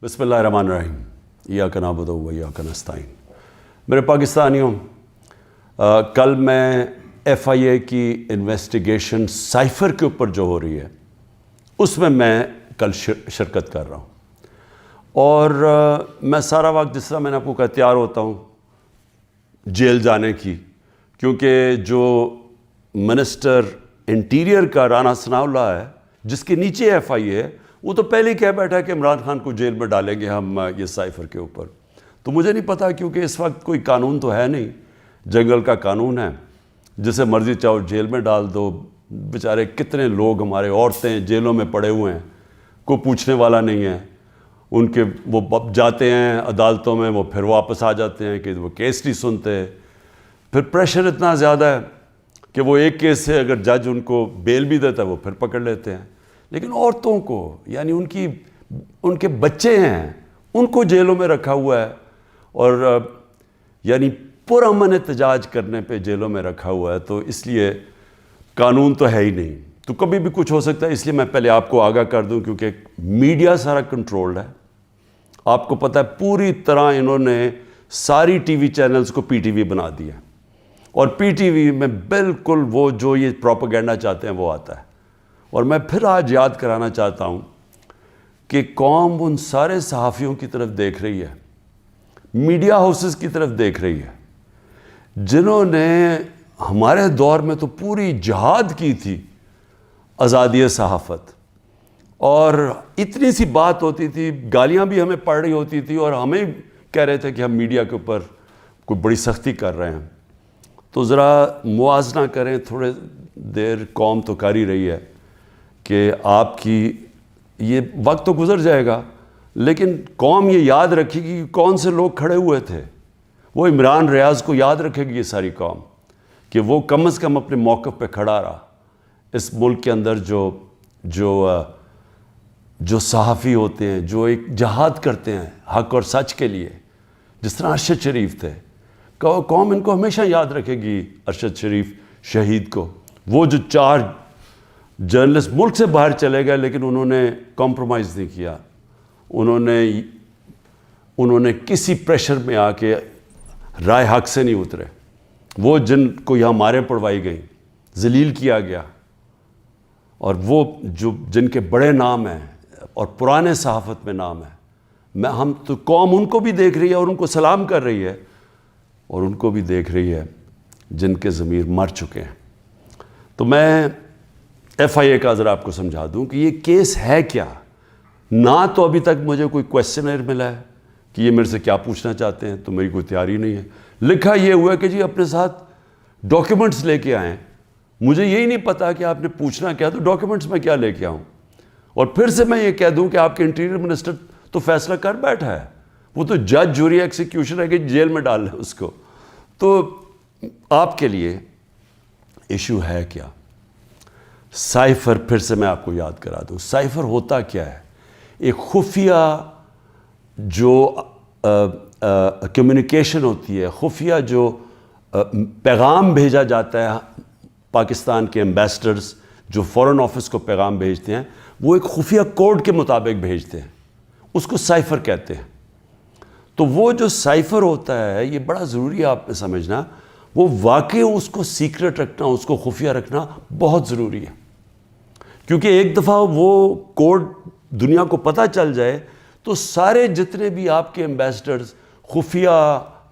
بسم اللہ الرحمن الرحیم ایاک نعبد و ایاک نستعین۔ میرے پاکستانیوں، کل میں ایف آئی اے کی انویسٹیگیشن سائفر کے اوپر جو ہو رہی ہے اس میں کل شرکت کر رہا ہوں، اور میں سارا وقت جس طرح میں نے آپ کو کہا تیار ہوتا ہوں جیل جانے کی، کیونکہ جو منسٹر انٹیریئر کا رانا ثناء اللہ ہے جس کے نیچے ایف آئی اے ہے، وہ تو پہلے ہی کہہ بیٹھا ہے کہ عمران خان کو جیل میں ڈالیں گے ہم یہ سائفر کے اوپر۔ تو مجھے نہیں پتا، کیونکہ اس وقت کوئی قانون تو ہے نہیں، جنگل کا قانون ہے، جسے مرضی چاہو جیل میں ڈال دو۔ بیچارے کتنے لوگ ہمارے عورتیں جیلوں میں پڑے ہوئے ہیں، کوئی پوچھنے والا نہیں ہے ان کے، وہ جاتے ہیں عدالتوں میں، وہ پھر واپس آ جاتے ہیں کہ وہ کیس نہیں سنتے، پھر پریشر اتنا زیادہ ہے کہ وہ ایک کیس سے اگر جج ان کو بیل بھی دیتا ہے وہ پھر پکڑ لیتے ہیں۔ لیکن عورتوں کو، یعنی ان کے بچے ہیں، ان کو جیلوں میں رکھا ہوا ہے، اور یعنی پرامن احتجاج کرنے پہ جیلوں میں رکھا ہوا ہے۔ تو اس لیے قانون تو ہے ہی نہیں، تو کبھی بھی کچھ ہو سکتا ہے۔ اس لیے میں پہلے آپ کو آگاہ کر دوں، کیونکہ میڈیا سارا کنٹرولڈ ہے۔ آپ کو پتہ ہے پوری طرح انہوں نے ساری ٹی وی چینلز کو پی ٹی وی بنا دیا، اور پی ٹی وی میں بالکل وہ جو یہ پروپیگنڈا چاہتے ہیں وہ آتا ہے۔ اور میں پھر آج یاد کرانا چاہتا ہوں کہ قوم ان سارے صحافیوں کی طرف دیکھ رہی ہے، میڈیا ہاؤسز کی طرف دیکھ رہی ہے، جنہوں نے ہمارے دور میں تو پوری جہاد کی تھی آزادی صحافت، اور اتنی سی بات ہوتی تھی، گالیاں بھی ہمیں پڑ رہی ہوتی تھی، اور ہمیں کہہ رہے تھے کہ ہم میڈیا کے اوپر کوئی بڑی سختی کر رہے ہیں۔ تو ذرا موازنہ کریں، تھوڑے دیر قوم تو کر ہی رہی ہے کہ آپ کی یہ وقت تو گزر جائے گا، لیکن قوم یہ یاد رکھے گی کہ کون سے لوگ کھڑے ہوئے تھے۔ وہ عمران ریاض کو یاد رکھے گی یہ ساری قوم، کہ وہ کم از کم اپنے موقف پہ کھڑا رہا۔ اس ملک کے اندر جو صحافی ہوتے ہیں، جو ایک جہاد کرتے ہیں حق اور سچ کے لیے، جس طرح ارشد شریف تھے، قوم ان کو ہمیشہ یاد رکھے گی، ارشد شریف شہید کو۔ وہ جو 4 جرنلسٹ ملک سے باہر چلے گئے، لیکن انہوں نے کمپرومائز نہیں کیا، انہوں نے کسی پریشر میں آ کے رائے حق سے نہیں اترے۔ وہ جن کو یہاں ماریں پڑوائی گئیں، ذلیل کیا گیا، اور وہ جن کے بڑے نام ہیں اور پرانے صحافت میں نام ہے، ہم تو قوم ان کو بھی دیکھ رہی ہے اور ان کو سلام کر رہی ہے، اور ان کو بھی دیکھ رہی ہے جن کے ضمیر مر چکے ہیں۔ تو میں ایف آئی اے کا ذرا آپ کو سمجھا دوں کہ یہ کیس ہے کیا۔ نہ تو ابھی تک مجھے کوئی کویسچنر ملا ہے کہ یہ میرے سے کیا پوچھنا چاہتے ہیں، تو میری کوئی تیاری نہیں ہے۔ لکھا یہ ہوا ہے کہ جی اپنے ساتھ ڈاکیومنٹس لے کے آئیں۔ مجھے یہی نہیں پتا کہ آپ نے پوچھنا کیا، تو ڈاکیومنٹس میں کیا لے کے آؤں؟ اور پھر سے میں یہ کہہ دوں کہ آپ کے انٹیریئر منسٹر تو فیصلہ کر بیٹھا ہے، وہ تو جج جوری ایکسیکیوشن ہے کہ جیل میں ڈال لیں اس کو۔ تو آپ کے لیے ایشو ہے کیا؟ سائفر، پھر سے میں آپ کو یاد کرا دوں، سائفر ہوتا کیا ہے؟ ایک خفیہ جو کمیونیکیشن ہوتی ہے، خفیہ جو پیغام بھیجا جاتا ہے، پاکستان کے ایمبیسڈرز جو فورن آفس کو پیغام بھیجتے ہیں، وہ ایک خفیہ کوڈ کے مطابق بھیجتے ہیں، اس کو سائفر کہتے ہیں۔ تو وہ جو سائفر ہوتا ہے، یہ بڑا ضروری ہے آپ نے سمجھنا، وہ واقعی اس کو سیکرٹ رکھنا، اس کو خفیہ رکھنا بہت ضروری ہے، کیونکہ ایک دفعہ وہ کوڈ دنیا کو پتہ چل جائے تو سارے جتنے بھی آپ کے ایمبیسڈرز خفیہ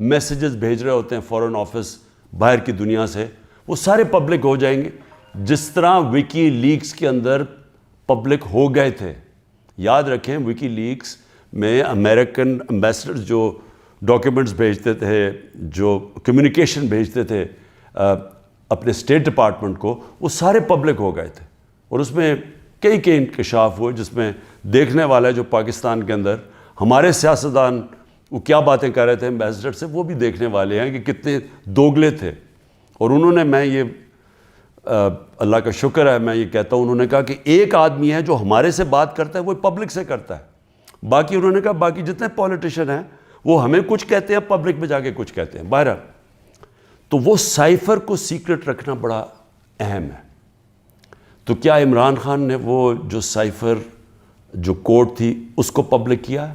میسیجز بھیج رہے ہوتے ہیں فورن آفس باہر کی دنیا سے، وہ سارے پبلک ہو جائیں گے، جس طرح وکی لیکس کے اندر پبلک ہو گئے تھے۔ یاد رکھیں، وکی لیکس میں امریکن ایمبیسڈرز جو ڈاکیومنٹس بھیجتے تھے، جو کمیونیکیشن بھیجتے تھے اپنے اسٹیٹ ڈپارٹمنٹ کو، وہ سارے پبلک ہو گئے تھے، اور اس میں کئی انکشاف ہوئے، جس میں دیکھنے والا جو پاکستان کے اندر ہمارے سیاستدان وہ کیا باتیں کر رہے تھے ایمبیسڈر سے، وہ بھی دیکھنے والے ہیں کہ کتنے دوگلے تھے۔ اور انہوں نے، میں یہ اللہ کا شکر ہے میں یہ کہتا ہوں، انہوں نے کہا کہ ایک آدمی ہے جو ہمارے سے بات کرتا ہے وہ پبلک سے کرتا ہے، باقی انہوں نے کہا باقی جتنے پولیٹیشین ہیں وہ ہمیں کچھ کہتے ہیں، پبلک میں جا کے کچھ کہتے ہیں۔ بہرحال تو وہ سائفر کو سیکرٹ رکھنا بڑا اہم ہے۔ تو کیا عمران خان نے وہ جو سائفر جو کوڈ تھی اس کو پبلک کیا ہے؟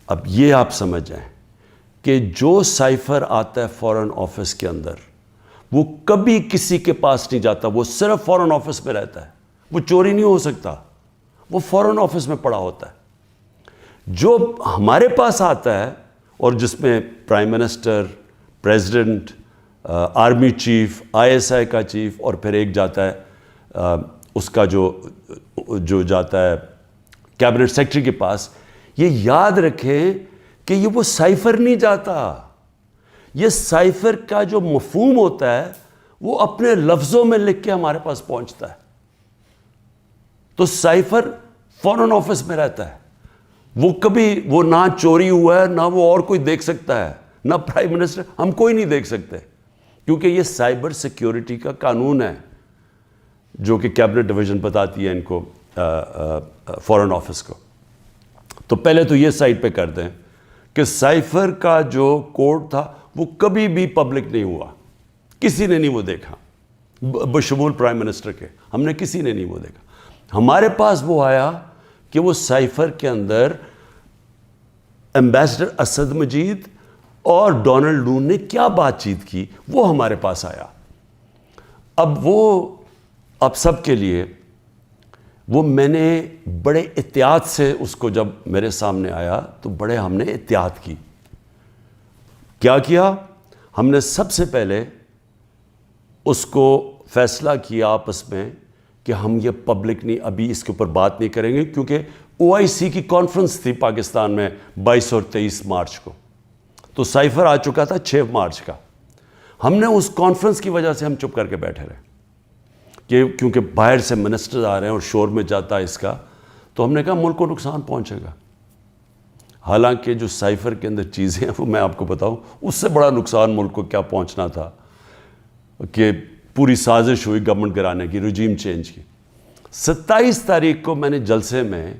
اب یہ آپ سمجھ جائیں کہ جو سائفر آتا ہے فورن آفس کے اندر وہ کبھی کسی کے پاس نہیں جاتا, وہ صرف فورن آفس میں رہتا ہے, وہ چوری نہیں ہو سکتا, وہ فورن آفس میں پڑا ہوتا ہے. جو ہمارے پاس آتا ہے اور جس میں prime minister, president, army chief, ISI کا چیف, اور پھر ایک جاتا ہے اس کا جو جاتا ہے کیبنٹ سیکرٹری کے پاس, یہ یاد رکھیں کہ یہ وہ سائفر نہیں جاتا. یہ سائفر کا جو مفہوم ہوتا ہے وہ اپنے لفظوں میں لکھ کے ہمارے پاس پہنچتا ہے. تو سائفر فورن آفس میں رہتا ہے, وہ کبھی وہ نہ چوری ہوا ہے, نہ وہ اور کوئی دیکھ سکتا ہے, نہ پرائم منسٹر, ہم کوئی نہیں دیکھ سکتے, کیونکہ یہ سائبر سیکیورٹی کا قانون ہے جو کہ کیبنٹ ڈویژن بتاتی ہے ان کو, فورن آفس کو. تو پہلے تو یہ سائٹ پہ کر دیں کہ سائفر کا جو کوڈ تھا وہ کبھی بھی پبلک نہیں ہوا, کسی نے نہیں وہ دیکھا بشمول پرائم منسٹر کے, ہم نے کسی نے نہیں وہ دیکھا. ہمارے پاس وہ آیا کہ وہ سائفر کے اندر ایمبیسڈر اسد مجید اور ڈونلڈ نون نے کیا بات چیت کی, وہ ہمارے پاس آیا. اب سب کے لیے وہ میں نے بڑے احتیاط سے اس کو جب میرے سامنے آیا تو بڑے ہم نے احتیاط کی. کیا کیا ہم نے؟ سب سے پہلے اس کو فیصلہ کیا آپس میں کہ ہم یہ پبلک نہیں, ابھی اس کے اوپر بات نہیں کریں گے, کیونکہ OIC کی کانفرنس تھی پاکستان میں 22 اور 23 مارچ کو, تو سائفر آ چکا تھا 6 مارچ کا. ہم نے اس کانفرنس کی وجہ سے ہم چپ کر کے بیٹھے رہے کیونکہ باہر سے منسٹر آ رہے ہیں اور شور میں جاتا ہے اس کا, تو ہم نے کہا ملک کو نقصان پہنچے گا. حالانکہ جو سائفر کے اندر چیزیں ہیں وہ میں آپ کو بتاؤں, اس سے بڑا نقصان ملک کو کیا پہنچنا تھا کہ پوری سازش ہوئی گورنمنٹ گرانے کی, رجیم چینج کی. 27 تاریخ کو میں نے جلسے میں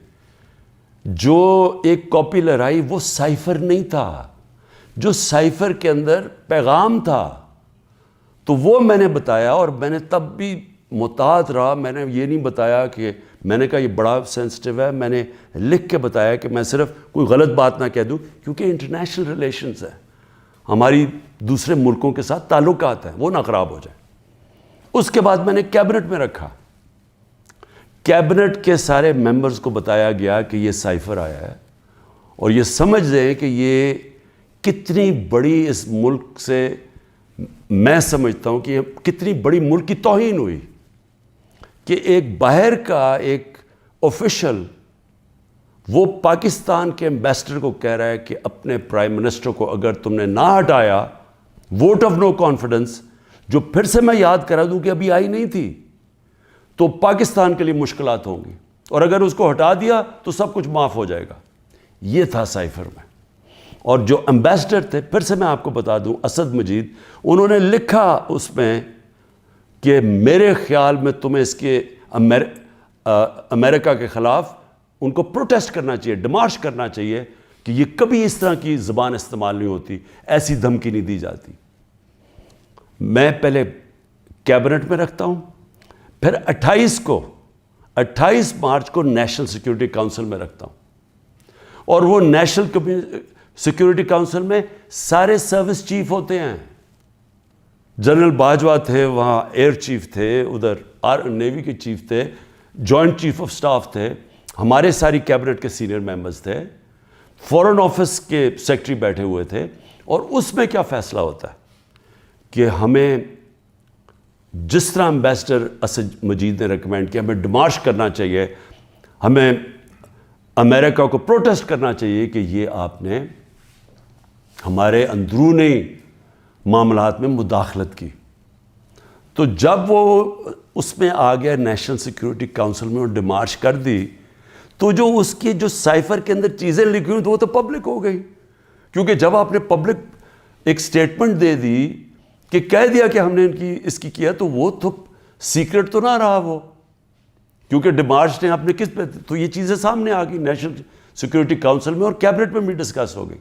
جو ایک کاپی لہرائی وہ سائفر نہیں تھا, جو سائفر کے اندر پیغام تھا, تو وہ میں نے بتایا. اور میں نے تب بھی محتاط رہا, میں نے یہ نہیں بتایا کہ میں نے کہا یہ بڑا سینسٹیو ہے, میں نے لکھ کے بتایا کہ میں صرف کوئی غلط بات نہ کہہ دوں, کیونکہ انٹرنیشنل ریلیشنز ہیں, ہماری دوسرے ملکوں کے ساتھ تعلقات ہیں, وہ نہ خراب ہو جائیں. اس کے بعد میں نے کیبنٹ میں رکھا, کیبنٹ کے سارے ممبرز کو بتایا گیا کہ یہ سائفر آیا ہے, اور یہ سمجھ لیں کہ یہ کتنی بڑی اس ملک سے, میں سمجھتا ہوں کہ یہ کتنی بڑی ملک کی توہین ہوئی کہ ایک باہر کا ایک آفیشل وہ پاکستان کے ایمبیسڈر کو کہہ رہا ہے کہ اپنے پرائم منسٹر کو اگر تم نے نہ ہٹایا, ووٹ آف نو کانفیڈنس, جو پھر سے میں یاد کرا دوں کہ ابھی آئی نہیں تھی, تو پاکستان کے لیے مشکلات ہوں گی, اور اگر اس کو ہٹا دیا تو سب کچھ معاف ہو جائے گا. یہ تھا سائفر میں. اور جو ایمبیسڈر تھے, پھر سے میں آپ کو بتا دوں, اسد مجید, انہوں نے لکھا اس میں کہ میرے خیال میں تمہیں اس کے امریکہ کے خلاف ان کو پروٹیسٹ کرنا چاہیے, ڈیمارش کرنا چاہیے کہ یہ کبھی اس طرح کی زبان استعمال نہیں ہوتی, ایسی دھمکی نہیں دی جاتی. میں پہلے کیبنٹ میں رکھتا ہوں, پھر 28 مارچ کو نیشنل سیکیورٹی کاؤنسل میں رکھتا ہوں, اور وہ نیشنل سیکیورٹی کاؤنسل میں سارے سروس چیف ہوتے ہیں. جنرل باجوہ تھے وہاں, ایئر چیف تھے ادھر, نیوی کے چیف تھے, جوائنٹ چیف آف سٹاف تھے, ہمارے ساری کیبنٹ کے سینئر ممبرز تھے, فورن آفس کے سیکرٹری بیٹھے ہوئے تھے. اور اس میں کیا فیصلہ ہوتا ہے کہ ہمیں جس طرح ایمبیسڈر اسد مجید نے ریکمینڈ کیا, ہمیں ڈیمارش کرنا چاہیے, ہمیں امریکہ کو پروٹیسٹ کرنا چاہیے کہ یہ آپ نے ہمارے اندرونی معاملات میں مداخلت کی. تو جب وہ اس میں آ گیا نیشنل سیکیورٹی کاؤنسل میں اور ڈیمارش کر دی, تو جو اس کی جو سائفر کے اندر چیزیں لکھی ہوئی تو وہ تو پبلک ہو گئی, کیونکہ جب آپ نے پبلک ایک سٹیٹمنٹ دے دی کہ کہہ دیا کہ ہم نے اس کی کیا, تو وہ تو سیکرٹ تو نہ رہا وہ, کیونکہ ڈیمارش نے آپ نے کس پہ, تو یہ چیزیں سامنے آ گئی نیشنل سیکیورٹی کاؤنسل میں, اور کیبنٹ میں بھی ڈسکس ہو گئی.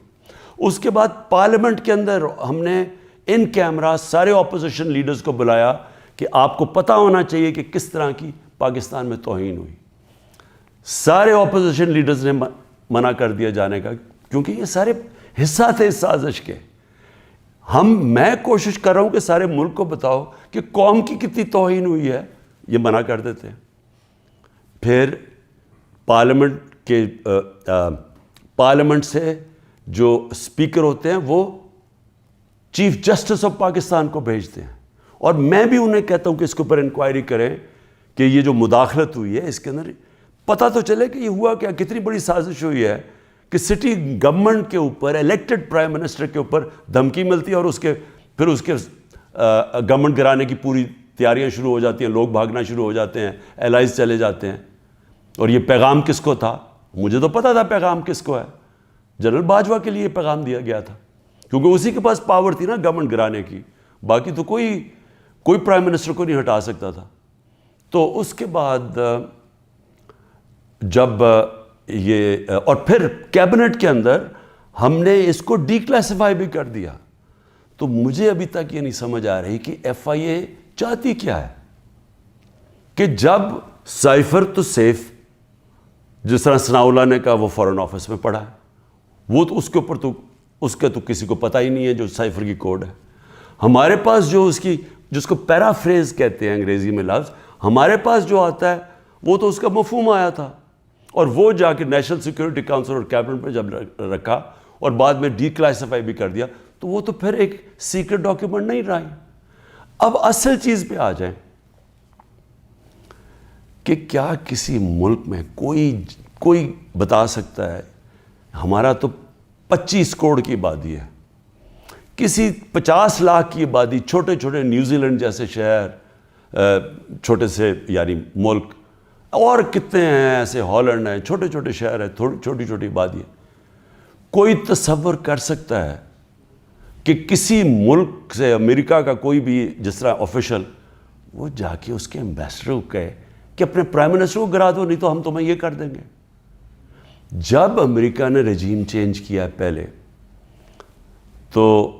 اس کے بعد پارلیمنٹ کے اندر ہم نے ان کیمرہ سارے اپوزیشن لیڈرز کو بلایا کہ آپ کو پتہ ہونا چاہیے کہ کس طرح کی پاکستان میں توہین ہوئی. سارے اپوزیشن لیڈرز نے منع کر دیا جانے کا, کیونکہ یہ سارے حصہ تھے اس سازش کے. میں کوشش کر رہا ہوں کہ سارے ملک کو بتاؤ کہ قوم کی کتنی توہین ہوئی ہے, یہ منع کر دیتے ہیں. پھر پارلیمنٹ سے جو اسپیکر ہوتے ہیں وہ چیف جسٹس آف پاکستان کو بھیجتے ہیں, اور میں بھی انہیں کہتا ہوں کہ اس کے اوپر انکوائری کریں کہ یہ جو مداخلت ہوئی ہے اس کے اندر پتہ تو چلے کہ یہ ہوا کیا, کتنی بڑی سازش ہوئی ہے کہ سٹی گورنمنٹ کے اوپر, الیکٹڈ پرائم منسٹر کے اوپر دھمکی ملتی ہے, اور پھر اس کے گورنمنٹ گرانے کی پوری تیاریاں شروع ہو جاتی ہیں, لوگ بھاگنا شروع ہو جاتے ہیں, الائز چلے جاتے ہیں. اور یہ پیغام کس کو تھا؟ مجھے تو پتہ تھا پیغام کس کو ہے, جنرل باجوہ کے لیے پیغام دیا گیا تھا, کیونکہ اسی کے پاس پاور تھی نا گورنمنٹ گرانے کی, باقی تو کوئی پرائم منسٹر کو نہیں ہٹا سکتا تھا. تو اس کے بعد جب یہ, اور پھر کیبنٹ کے اندر ہم نے اس کو ڈی کلاسیفائی بھی کر دیا. تو مجھے ابھی تک یہ نہیں سمجھ آ رہی کہ ایف آئی اے چاہتی کیا ہے, کہ جب سائفر تو سیف, جس طرح ثناء اللہ نے کہا وہ فورن آفس میں پڑا ہے, وہ تو اس کے اوپر تو اس کا تو کسی کو پتہ ہی نہیں ہے جو سائفر کی کوڈ ہے. ہمارے پاس جو جس کو پیرافریز کہتے ہیں انگریزی میں لفظ, ہمارے پاس جو آتا ہے وہ تو اس کا مفہوم آیا تھا, اور وہ جا کے نیشنل سیکورٹی کاؤنسل اور کیبنٹ میں جب رکھا اور بعد میں ڈی کلاسیفائی بھی کر دیا, تو وہ تو پھر ایک سیکرٹ ڈاکیومنٹ نہیں رہا. اب اصل چیز پہ آ جائیں کہ کیا کسی ملک میں کوئی بتا سکتا ہے, ہمارا تو 25 کروڑ کی آبادی ہے, کسی 50 لاکھ کی آبادی, چھوٹے چھوٹے نیوزی لینڈ جیسے شہر, چھوٹے سے یعنی ملک, اور کتنے ہیں ایسے, ہالینڈ ہیں, چھوٹے چھوٹے شہر ہیں, چھوٹی چھوٹی آبادی ہے. کوئی تصور کر سکتا ہے کہ کسی ملک سے, امریکہ کا کوئی بھی جس طرح آفیشل, وہ جا کے اس کے ایمبیسڈر کو کہے کہ اپنے پرائم منسٹر کو گرا دو, نہیں تو ہم تمہیں یہ کر دیں گے. جب امریکہ نے رجیم چینج کیا پہلے, تو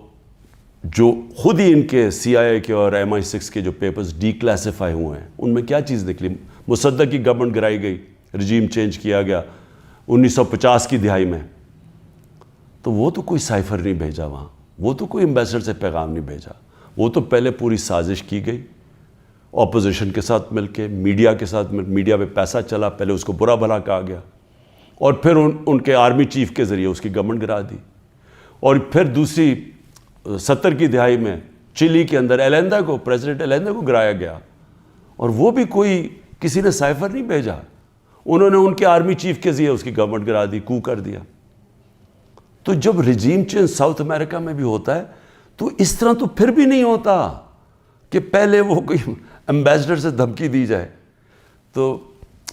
جو خود ہی ان کے سی آئی اے کے اور MI6 کے جو پیپرز ڈی کلاسیفائی ہوئے ہیں, ان میں کیا چیز نکلی؟ مصدق کی گورنمنٹ گرائی گئی, رجیم چینج کیا گیا 1950 کی دہائی میں. تو وہ تو کوئی سائفر نہیں بھیجا وہاں, وہ تو کوئی ایمبیسڈر سے پیغام نہیں بھیجا, وہ تو پہلے پوری سازش کی گئی اپوزیشن کے ساتھ مل کے, میڈیا کے ساتھ میڈیا پہ پیسہ چلا, پہلے اس کو برا بھلا کہا گیا, اور پھر ان کے آرمی چیف کے ذریعے اس کی گورنمنٹ گرا دی. اور پھر دوسری 70 کی دہائی میں چلی کے اندر ایلیندا کو, پریزیڈنٹ ایلیندا کو گرایا گیا, اور وہ بھی کسی نے سائفر نہیں بھیجا, انہوں نے ان کے آرمی چیف کے ذریعے اس کی گورنمنٹ گرا دی, کو کر دیا. تو جب رجیم چینج ساؤتھ امریکہ میں بھی ہوتا ہے تو اس طرح تو پھر بھی نہیں ہوتا کہ پہلے وہ کوئی ایمبیسڈر سے دھمکی دی جائے. تو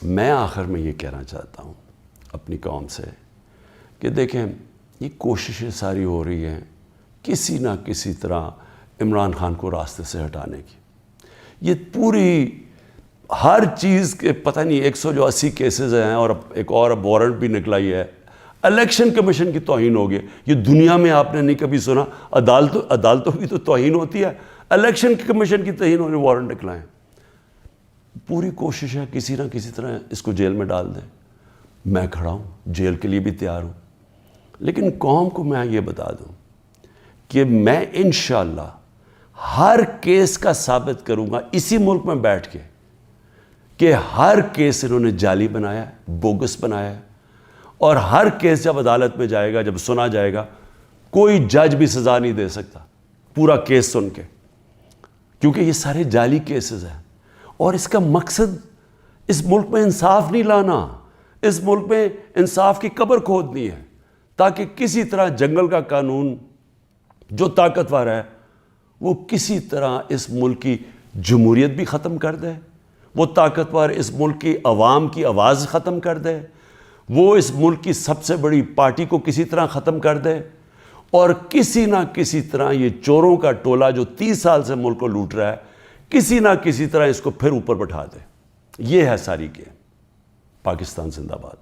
میں آخر میں یہ کہنا چاہتا ہوں اپنی قوم سے کہ دیکھیں, یہ کوششیں ساری ہو رہی ہیں کسی نہ کسی طرح عمران خان کو راستے سے ہٹانے کی. یہ پوری ہر چیز کے پتہ نہیں 180 کیسز ہیں, اور ایک اور اب وارنٹ بھی نکلا ہی ہے. الیکشن کمیشن کی توہین ہو گئی. یہ دنیا میں آپ نے نہیں کبھی سنا, عدالتوں کی تو توہین ہوتی ہے, الیکشن کمیشن کی توہین ہونے وارنٹ نکلائیں. پوری کوشش ہے کسی نہ کسی طرح اس کو جیل میں ڈال دیں. میں کھڑا ہوں, جیل کے لیے بھی تیار ہوں, لیکن قوم کو میں یہ بتا دوں کہ میں انشاءاللہ ہر کیس کا ثابت کروں گا اسی ملک میں بیٹھ کے کہ ہر کیس انہوں نے جعلی بنایا ہے, بوگس بنایا ہے, اور ہر کیس جب عدالت میں جائے گا, جب سنا جائے گا, کوئی جج بھی سزا نہیں دے سکتا پورا کیس سن کے, کیونکہ یہ سارے جعلی کیسز ہیں. اور اس کا مقصد اس ملک میں انصاف نہیں لانا, اس ملک میں انصاف کی قبر کھودنی ہے, تاکہ کسی طرح جنگل کا قانون جو طاقتور ہے وہ کسی طرح اس ملک کی جمہوریت بھی ختم کر دے, وہ طاقتور اس ملک کی عوام کی آواز ختم کر دے, وہ اس ملک کی سب سے بڑی پارٹی کو کسی طرح ختم کر دے, اور کسی نہ کسی طرح یہ چوروں کا ٹولہ جو 30 سال سے ملک کو لوٹ رہا ہے, کسی نہ کسی طرح اس کو پھر اوپر بٹھا دے. یہ ہے ساری گیم. پاکستان زندہ باد.